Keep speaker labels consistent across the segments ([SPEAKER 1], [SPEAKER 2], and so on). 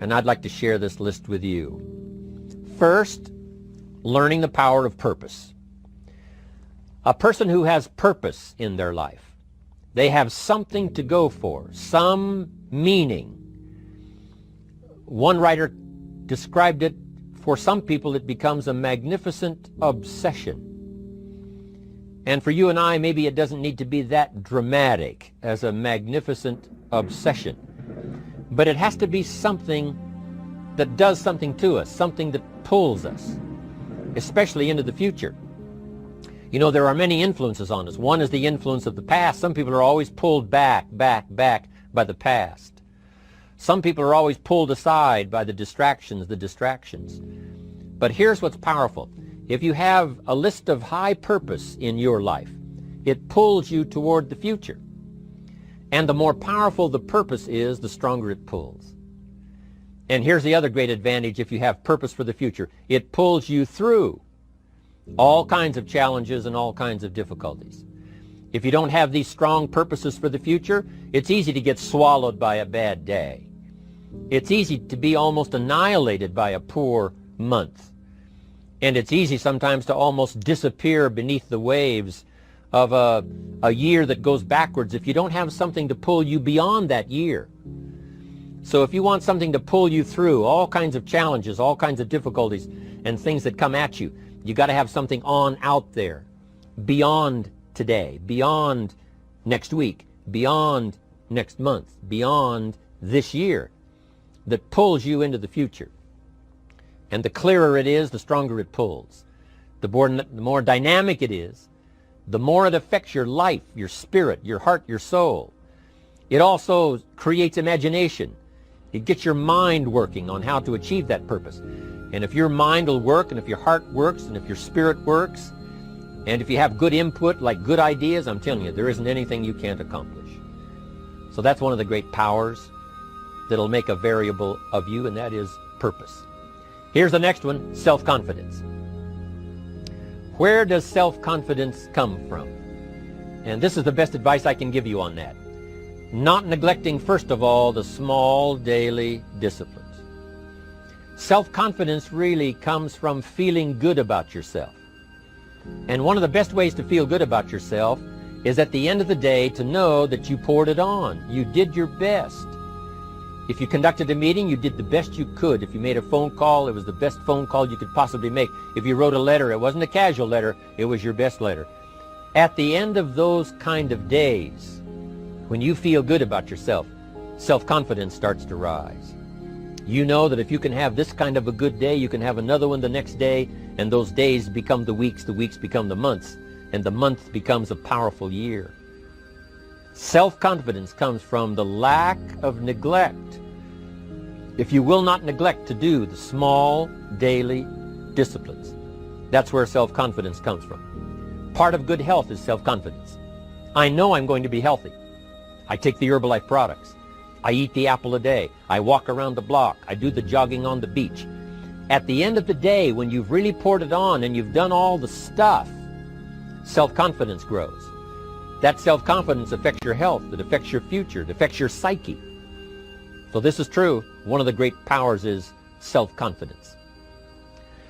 [SPEAKER 1] and I'd like to share this list with you. First, learning the power of purpose. A person who has purpose in their life, they have something to go for, some meaning. One writer described it, for some people it becomes a magnificent obsession. And for you and I, maybe it doesn't need to be that dramatic as a magnificent obsession. But it has to be something that does something to us, something that pulls us, especially into the future. You know, there are many influences on us. One is the influence of the past. Some people are always pulled back by the past. Some people are always pulled aside by the distractions. But here's what's powerful. If you have a list of high purpose in your life, it pulls you toward the future. And the more powerful the purpose is, the stronger it pulls. And here's the other great advantage if you have purpose for the future. It pulls you through all kinds of challenges and all kinds of difficulties. If you don't have these strong purposes for the future, it's easy to get swallowed by a bad day. It's easy to be almost annihilated by a poor month. And it's easy sometimes to almost disappear beneath the waves of a year that goes backwards if you don't have something to pull you beyond that year. So if you want something to pull you through all kinds of challenges, all kinds of difficulties and things that come at you, you got to have something on out there beyond today, beyond next week, beyond next month, beyond this year, that pulls you into the future. And the clearer it is, the stronger it pulls. The more dynamic it is, the more it affects your life, your spirit, your heart, your soul. It also creates imagination. It gets your mind working on how to achieve that purpose. And if your mind will work, and if your heart works, and if your spirit works, and if you have good input, like good ideas, I'm telling you, there isn't anything you can't accomplish. So that's one of the great powers that'll make a variable of you, and that is purpose. Here's the next one, self-confidence. Where does self-confidence come from? And this is the best advice I can give you on that. Not neglecting, first of all, the small daily disciplines. Self-confidence really comes from feeling good about yourself. And one of the best ways to feel good about yourself is at the end of the day to know that you poured it on. You did your best. If you conducted a meeting, you did the best you could. If you made a phone call, it was the best phone call you could possibly make. If you wrote a letter, it wasn't a casual letter, it was your best letter. At the end of those kind of days, when you feel good about yourself, self-confidence starts to rise. You know that if you can have this kind of a good day, you can have another one the next day, and those days become the weeks become the months, and the month becomes a powerful year. Self-confidence comes from the lack of neglect. If you will not neglect to do the small daily disciplines, that's where self-confidence comes from. Part of good health is self-confidence. I know I'm going to be healthy. I take the Herbalife products. I eat the apple a day. I walk around the block. I do the jogging on the beach. At the end of the day, when you've really poured it on and you've done all the stuff, self-confidence grows. That self-confidence affects your health. It affects your future. It affects your psyche. So this is true. One of the great powers is self-confidence.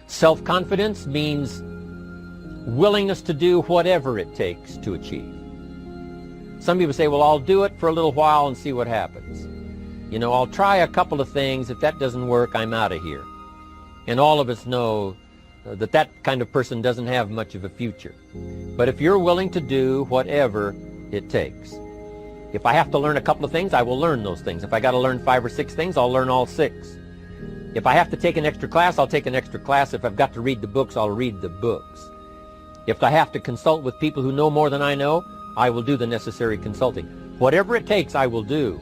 [SPEAKER 1] Self-confidence means willingness to do whatever it takes to achieve. Some people say, well, I'll do it for a little while and see what happens. You know, I'll try a couple of things. If that doesn't work, I'm out of here. And all of us know that that kind of person doesn't have much of a future. But if you're willing to do whatever it takes, if I have to learn a couple of things, I will learn those things. If I got to learn 5 or 6 things, I'll learn all 6. If I have to take an extra class, I'll take an extra class. If I've got to read the books, I'll read the books. If I have to consult with people who know more than I know, I will do the necessary consulting. Whatever it takes, I will do.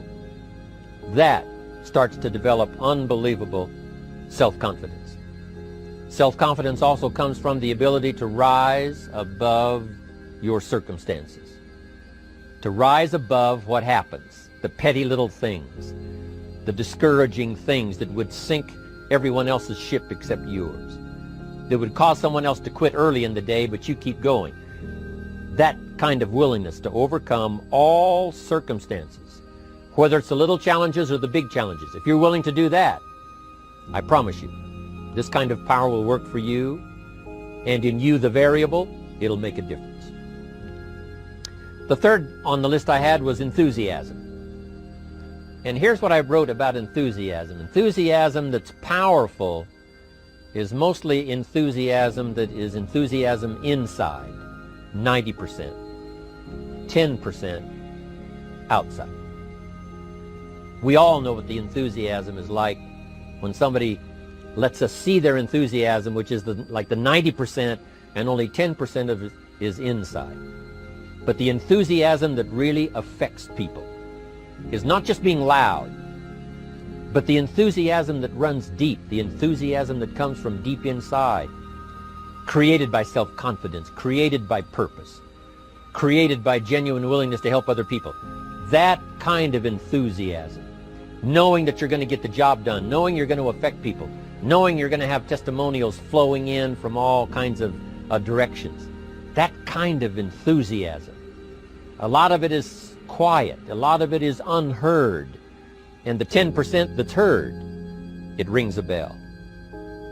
[SPEAKER 1] That starts to develop unbelievable self-confidence. Self-confidence also comes from the ability to rise above your circumstances, to rise above what happens, the petty little things, the discouraging things that would sink everyone else's ship except yours, that would cause someone else to quit early in the day, but you keep going. That kind of willingness to overcome all circumstances, whether it's the little challenges or the big challenges, if you're willing to do that, I promise you, this kind of power will work for you, and in you, the variable, it'll make a difference. The third on the list I had was enthusiasm. And here's what I wrote about enthusiasm. Enthusiasm that's powerful is mostly enthusiasm that is enthusiasm inside, 90%, 10% outside. We all know what the enthusiasm is like when somebody lets us see their enthusiasm, which is like the 90%, and only 10% of it is inside. But the enthusiasm that really affects people is not just being loud, but the enthusiasm that runs deep, the enthusiasm that comes from deep inside, created by self-confidence, created by purpose, created by genuine willingness to help other people. That kind of enthusiasm, knowing that you're going to get the job done, knowing you're going to affect people, knowing you're going to have testimonials flowing in from all kinds of directions. That kind of enthusiasm. A lot of it is quiet. A lot of it is unheard. And the 10% that's heard, it rings a bell.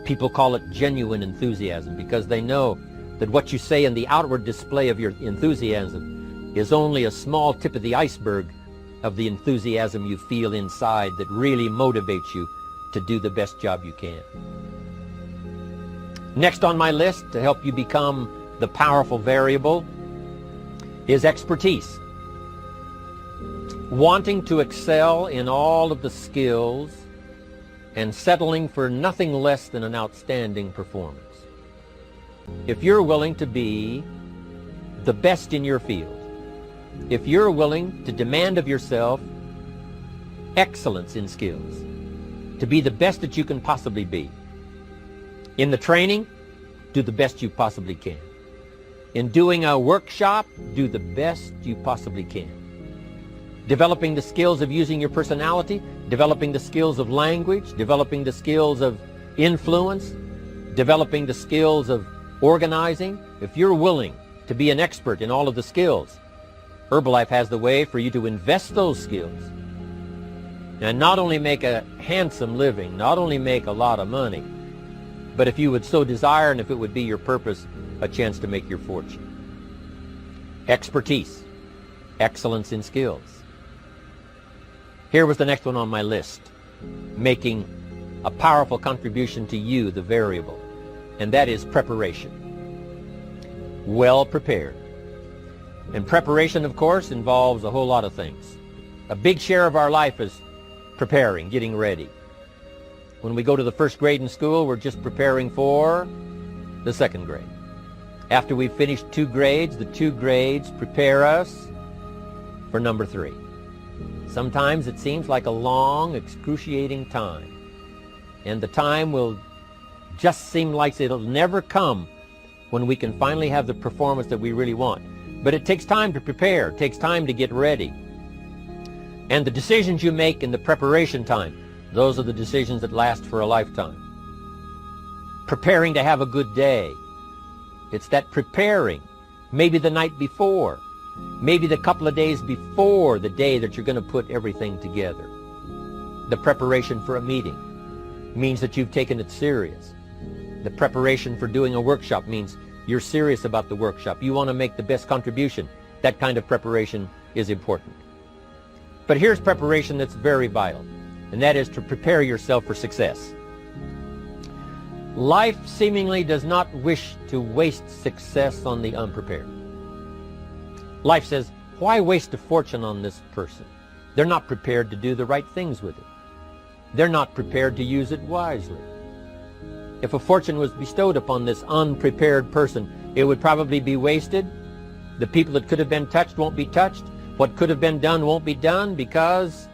[SPEAKER 1] People call it genuine enthusiasm because they know that what you say in the outward display of your enthusiasm is only a small tip of the iceberg of the enthusiasm you feel inside that really motivates you to do the best job you can. Next on my list to help you become the powerful variable is expertise. Wanting to excel in all of the skills and settling for nothing less than an outstanding performance. If you're willing to be the best in your field, if you're willing to demand of yourself excellence in skills, to be the best that you can possibly be. In the training, do the best you possibly can. In doing a workshop, do the best you possibly can. Developing the skills of using your personality, developing the skills of language, developing the skills of influence, developing the skills of organizing. If you're willing to be an expert in all of the skills, Herbalife has the way for you to invest those skills and not only make a handsome living, not only make a lot of money, but if you would so desire and if it would be your purpose, a chance to make your fortune. Expertise, excellence in skills. Here was the next one on my list, making a powerful contribution to you, the variable, and that is preparation. Well prepared. And preparation, of course, involves a whole lot of things. A big share of our life is preparing, getting ready. When we go to the first grade in school, we're just preparing for the second grade. After we've finished 2 grades, the 2 grades prepare us for number 3. Sometimes it seems like a long, excruciating time. And the time will just seem like it'll never come when we can finally have the performance that we really want. But it takes time to prepare. It takes time to get ready. And the decisions you make in the preparation time, those are the decisions that last for a lifetime. Preparing to have a good day. It's that preparing, maybe the night before, maybe the couple of days before the day that you're going to put everything together. The preparation for a meeting means that you've taken it serious. The preparation for doing a workshop means you're serious about the workshop. You want to make the best contribution. That kind of preparation is important. But here's preparation that's very vital, and that is to prepare yourself for success. Life seemingly does not wish to waste success on the unprepared. Life says, why waste a fortune on this person? They're not prepared to do the right things with it. They're not prepared to use it wisely. If a fortune was bestowed upon this unprepared person, it would probably be wasted. The people that could have been touched won't be touched. What could have been done won't be done because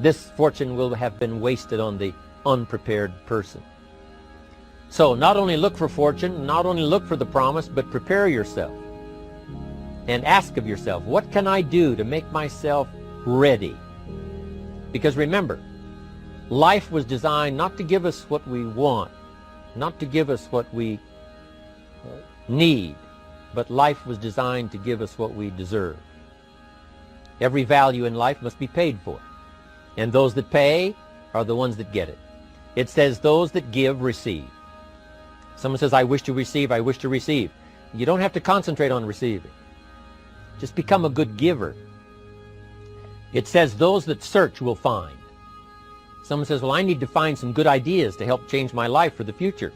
[SPEAKER 1] this fortune will have been wasted on the unprepared person. So not only look for fortune, not only look for the promise, but prepare yourself and ask of yourself, what can I do to make myself ready? Because remember, life was designed not to give us what we want, not to give us what we need, but life was designed to give us what we deserve. Every value in life must be paid for, and those that pay are the ones that get it. It says those that give receive. Someone says, I wish to receive, I wish to receive. You don't have to concentrate on receiving. Just become a good giver. It says those that search will find. Someone says, well, I need to find some good ideas to help change my life for the future.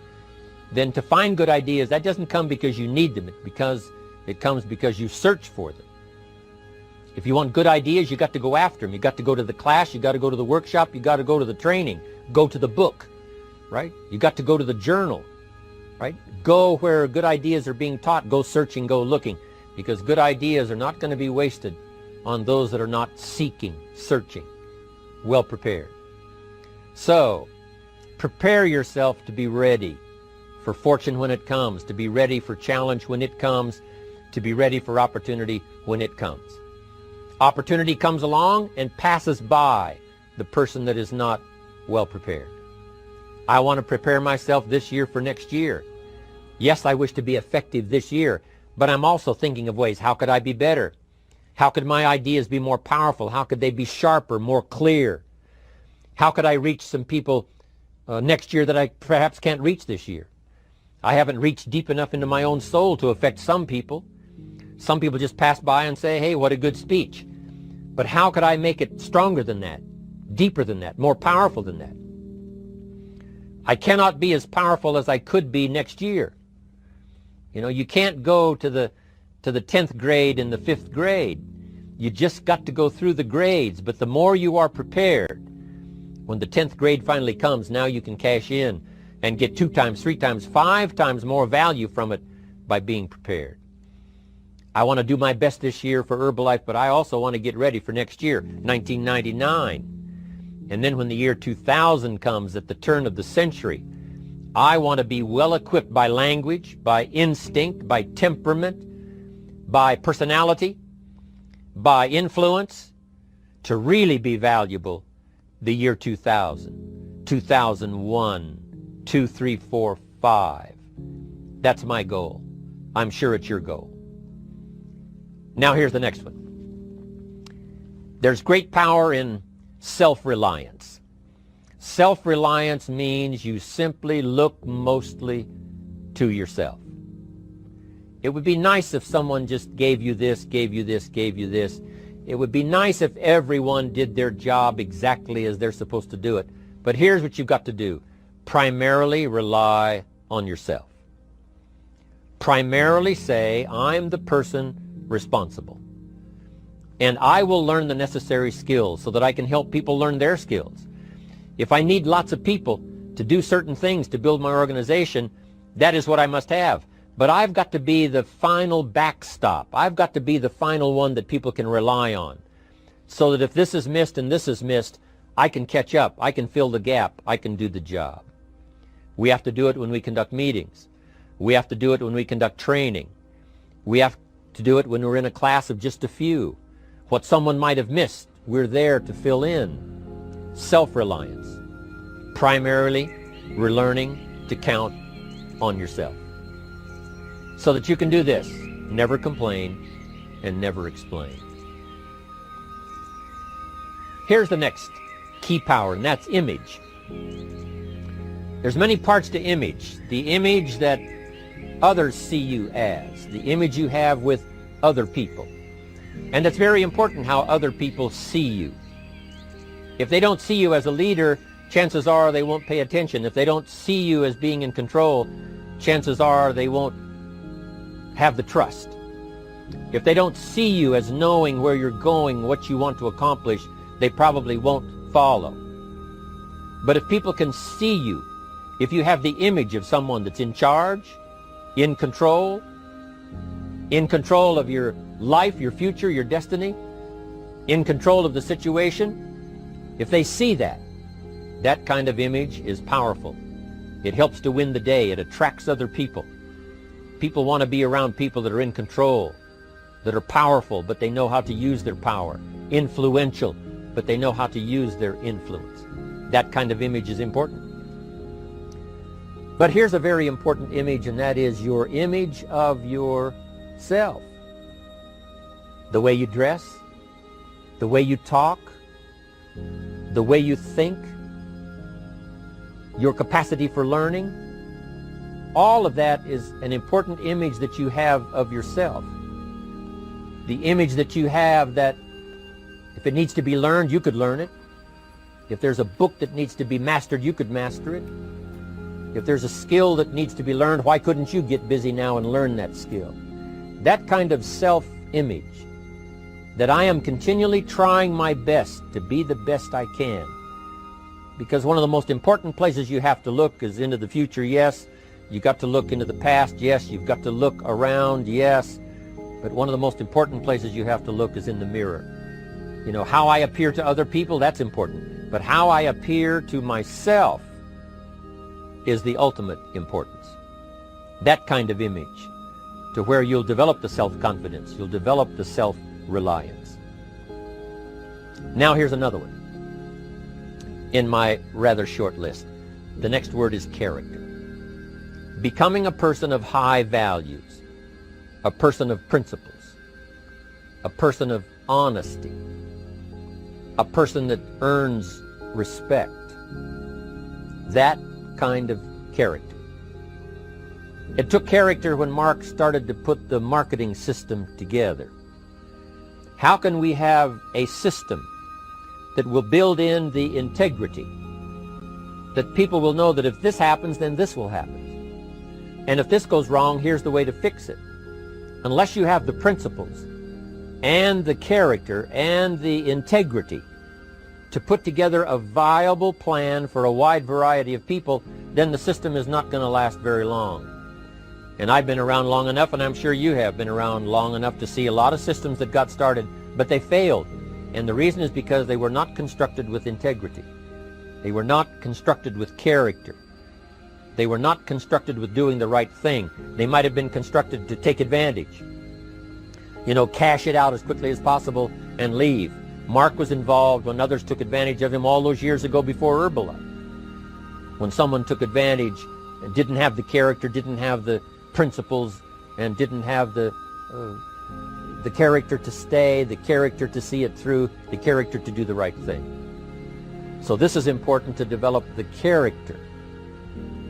[SPEAKER 1] Then to find good ideas, that doesn't come because you need them. It comes because you search for them. If you want good ideas, you got to go after them. You got to go to the class, you got to go to the workshop, you got to go to the training, go to the book, right? You got to go to the journal, right? Go where good ideas are being taught. Go searching, go looking, because good ideas are not going to be wasted on those that are not seeking, searching, well prepared. So, prepare yourself to be ready for fortune when it comes, to be ready for challenge when it comes, to be ready for opportunity when it comes. Opportunity comes along and passes by the person that is not well prepared. I want to prepare myself this year for next year. Yes, I wish to be effective this year, but I'm also thinking of ways, how could I be better? How could my ideas be more powerful? How could they be sharper, more clear? How could I reach some people next year that I perhaps can't reach this year? I haven't reached deep enough into my own soul to affect some people. Some people just pass by and say, hey, what a good speech. But how could I make it stronger than that, deeper than that, more powerful than that? I cannot be as powerful as I could be next year. You know, you can't go to the 10th grade in the 5th grade. You just got to go through the grades. But the more you are prepared, when the 10th grade finally comes, now you can cash in and get 2 times, 3 times, 5 times more value from it by being prepared. I want to do my best this year for Herbalife, but I also want to get ready for next year, 1999. And then when the year 2000 comes at the turn of the century, I want to be well equipped by language, by instinct, by temperament, by personality, by influence, to really be valuable the year 2000, 2001, 2, 3, 4, 5. That's my goal. I'm sure it's your goal. Now here's the next one. There's great power in self-reliance. Self-reliance means you simply look mostly to yourself. It would be nice if someone just gave you this, gave you this, gave you this. It would be nice if everyone did their job exactly as they're supposed to do it. But here's what you've got to do. Primarily rely on yourself. Primarily say, I'm the person responsible. And I will learn the necessary skills so that I can help people learn their skills. If I need lots of people to do certain things to build my organization, that is what I must have. But I've got to be the final backstop. I've got to be the final one that people can rely on. So that if this is missed and this is missed, I can catch up. I can fill the gap. I can do the job. We have to do it when we conduct meetings. We have to do it when we conduct training. We have to do it when we're in a class of just a few. What someone might have missed, we're there to fill in. Self-reliance. Primarily, we're learning to count on yourself. So that you can do this. Never complain and never explain. Here's the next key power, and that's image. There's many parts to image. The image that others see you as. The image you have with other people. And it's very important how other people see you. If they don't see you as a leader, chances are they won't pay attention. If they don't see you as being in control, chances are they won't have the trust. If they don't see you as knowing where you're going, what you want to accomplish, they probably won't follow. But if people can see you, if you have the image of someone that's in charge, in control of your life, your future, your destiny, in control of the situation, if they see that, that kind of image is powerful. It helps to win the day. It attracts other people. People want to be around people that are in control, that are powerful, but they know how to use their power, influential, but they know how to use their influence. That kind of image is important. But here's a very important image, and that is your image of yourself. The way you dress, the way you talk, the way you think, your capacity for learning. All of that is an important image that you have of yourself. The image that you have that if it needs to be learned, you could learn it. If there's a book that needs to be mastered, you could master it. If there's a skill that needs to be learned, why couldn't you get busy now and learn that skill? That kind of self-image, that I am continually trying my best to be the best I can. Because one of the most important places you have to look is into the future, yes. You've got to look into the past, yes. You've got to look around, yes. But one of the most important places you have to look is in the mirror. You know, how I appear to other people, that's important. But how I appear to myself is the ultimate importance. That kind of image, to where you'll develop the self-confidence, you'll develop the self-reliance. Now here's another one in my rather short list. The next word is character. Becoming a person of high values, a person of principles, a person of honesty, a person that earns respect. That kind of character. It took character when Mark started to put the marketing system together. How can we have a system that will build in the integrity, that people will know that if this happens, then this will happen. And if this goes wrong, here's the way to fix it. Unless you have the principles and the character and the integrity to put together a viable plan for a wide variety of people, then the system is not going to last very long. And I've been around long enough, and I'm sure you have been around long enough to see a lot of systems that got started, but they failed. And the reason is because they were not constructed with integrity. They were not constructed with character. They were not constructed with doing the right thing. They might have been constructed to take advantage. You know, cash it out as quickly as possible and leave. Mark was involved when others took advantage of him all those years ago before Herbalife. When someone took advantage and didn't have the character, didn't have the principles, and didn't have the character to stay, the character to see it through, the character to do the right thing. So this is important, to develop the character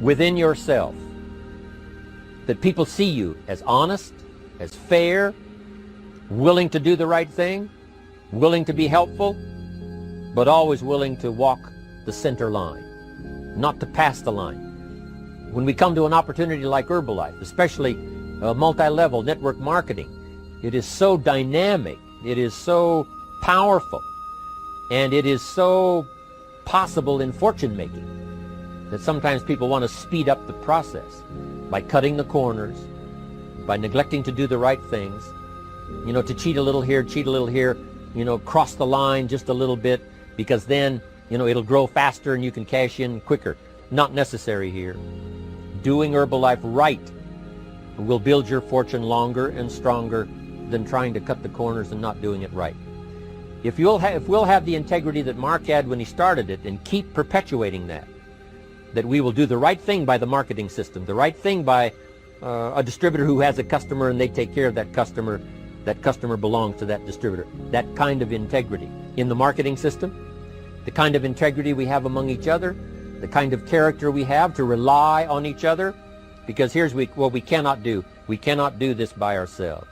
[SPEAKER 1] within yourself, that people see you as honest, as fair, willing to do the right thing, willing to be helpful, but always willing to walk the center line, not to pass the line. When we come to an opportunity like Herbalife, especially multi-level network marketing, it is so dynamic, it is so powerful, and it is so possible in fortune making that sometimes people want to speed up the process by cutting the corners, by neglecting to do the right things, you know, to cheat a little here, you know, cross the line just a little bit, because then, you know, it'll grow faster and you can cash in quicker. Not necessary here. Doing Herbalife right will build your fortune longer and stronger than trying to cut the corners and not doing it right. If we'll have the integrity that Mark had when he started it, and keep perpetuating that we will do the right thing by the marketing system, the right thing by a distributor who has a customer and they take care of that customer belongs to that distributor. That kind of integrity in the marketing system, the kind of integrity we have among each other, the kind of character we have to rely on each other, because here's what we cannot do. We cannot do this by ourselves.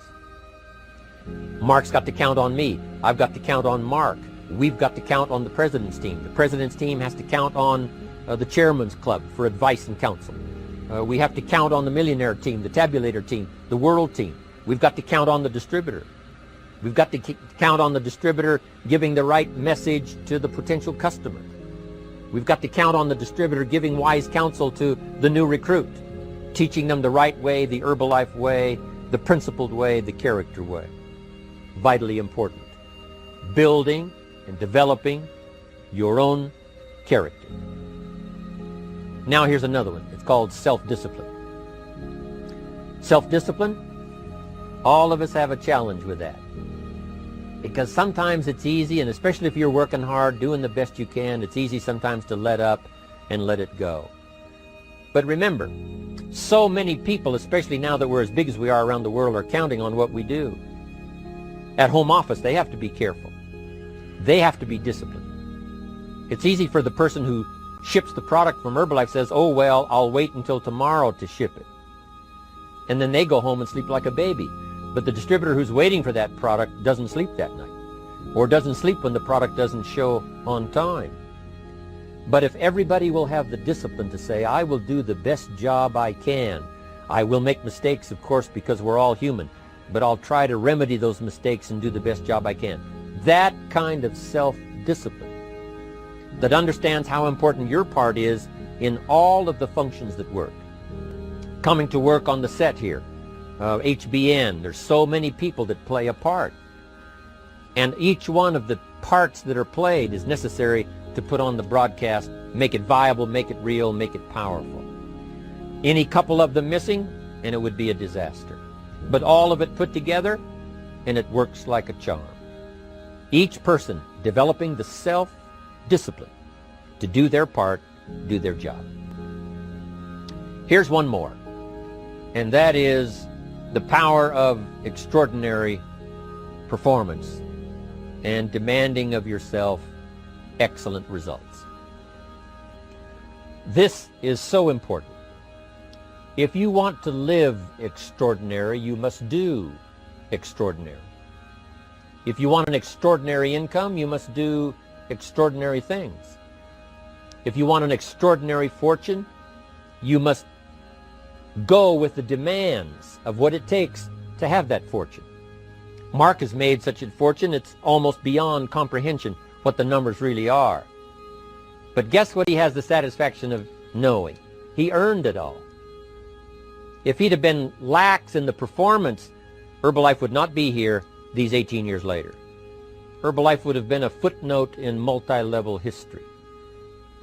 [SPEAKER 1] Mark's got to count on me. I've got to count on Mark. We've got to count on the president's team. The president's team has to count on the chairman's club for advice and counsel. We have to count on the millionaire team, the tabulator team, the world team. We've got to count on the distributor. We've got to count on the distributor giving the right message to the potential customer. We've got to count on the distributor giving wise counsel to the new recruit, teaching them the right way, the Herbalife way, the principled way, the character way. Vitally important. Building and developing your own character. Now here's another one. It's called self-discipline. Self-discipline, all of us have a challenge with that. Because sometimes it's easy, and especially if you're working hard, doing the best you can, it's easy sometimes to let up and let it go. But remember, so many people, especially now that we're as big as we are around the world, are counting on what we do. At home office, they have to be careful. They have to be disciplined. It's easy for the person who ships the product from Herbalife says, oh, well, I'll wait until tomorrow to ship it. And then they go home and sleep like a baby. But the distributor who's waiting for that product doesn't sleep that night, or doesn't sleep when the product doesn't show on time. But if everybody will have the discipline to say, I will do the best job I can. I will make mistakes, of course, because we're all human, but I'll try to remedy those mistakes and do the best job I can. That kind of self-discipline that understands how important your part is in all of the functions that work. Coming to work on the set here, HBN, there's so many people that play a part. And each one of the parts that are played is necessary to put on the broadcast, make it viable, make it real, make it powerful. Any couple of them missing, and it would be a disaster. But all of it put together, and it works like a charm. Each person developing the self-discipline to do their part, do their job. Here's one more, and that is the power of extraordinary performance and demanding of yourself excellent results. This is so important. If you want to live extraordinary, you must do extraordinary. If you want an extraordinary income, you must do extraordinary things. If you want an extraordinary fortune, you must go with the demands of what it takes to have that fortune. Mark has made such a fortune, it's almost beyond comprehension what the numbers really are. But guess what he has the satisfaction of knowing? He earned it all. If he'd have been lax in the performance, Herbalife would not be here these 18 years later. Herbalife would have been a footnote in multi-level history.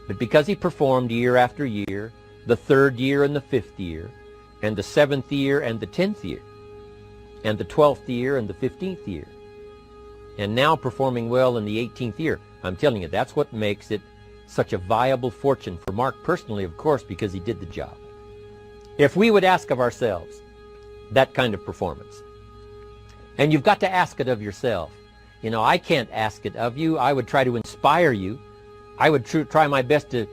[SPEAKER 1] But because he performed year after year, the 3rd year and the 5th year, and the 7th year and the 10th year, and the 12th year and the 15th year, and now performing well in the 18th year, I'm telling you, that's what makes it such a viable fortune for Mark personally, of course, because he did the job. If we would ask of ourselves that kind of performance, and you've got to ask it of yourself. You know, I can't ask it of you. I would try to inspire you. I would try my best to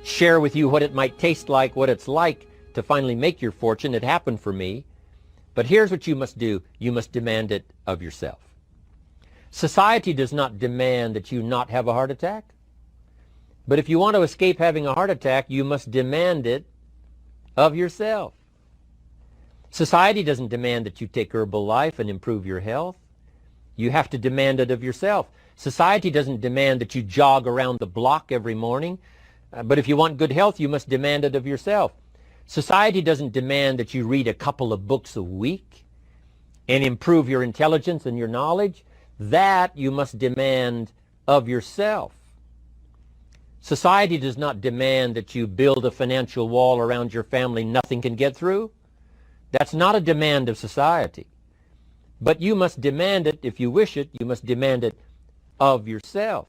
[SPEAKER 1] share with you what it might taste like, what it's like to finally make your fortune. It happened for me. But here's what you must do. You must demand it of yourself. Society does not demand that you not have a heart attack. But if you want to escape having a heart attack, you must demand it of yourself. Society doesn't demand that you take Herbalife and improve your health. You have to demand it of yourself. Society doesn't demand that you jog around the block every morning. But if you want good health, you must demand it of yourself. Society doesn't demand that you read a couple of books a week and improve your intelligence and your knowledge. That you must demand of yourself. Society does not demand that you build a financial wall around your family nothing can get through. That's not a demand of society. But you must demand it, if you wish it, you must demand it of yourself.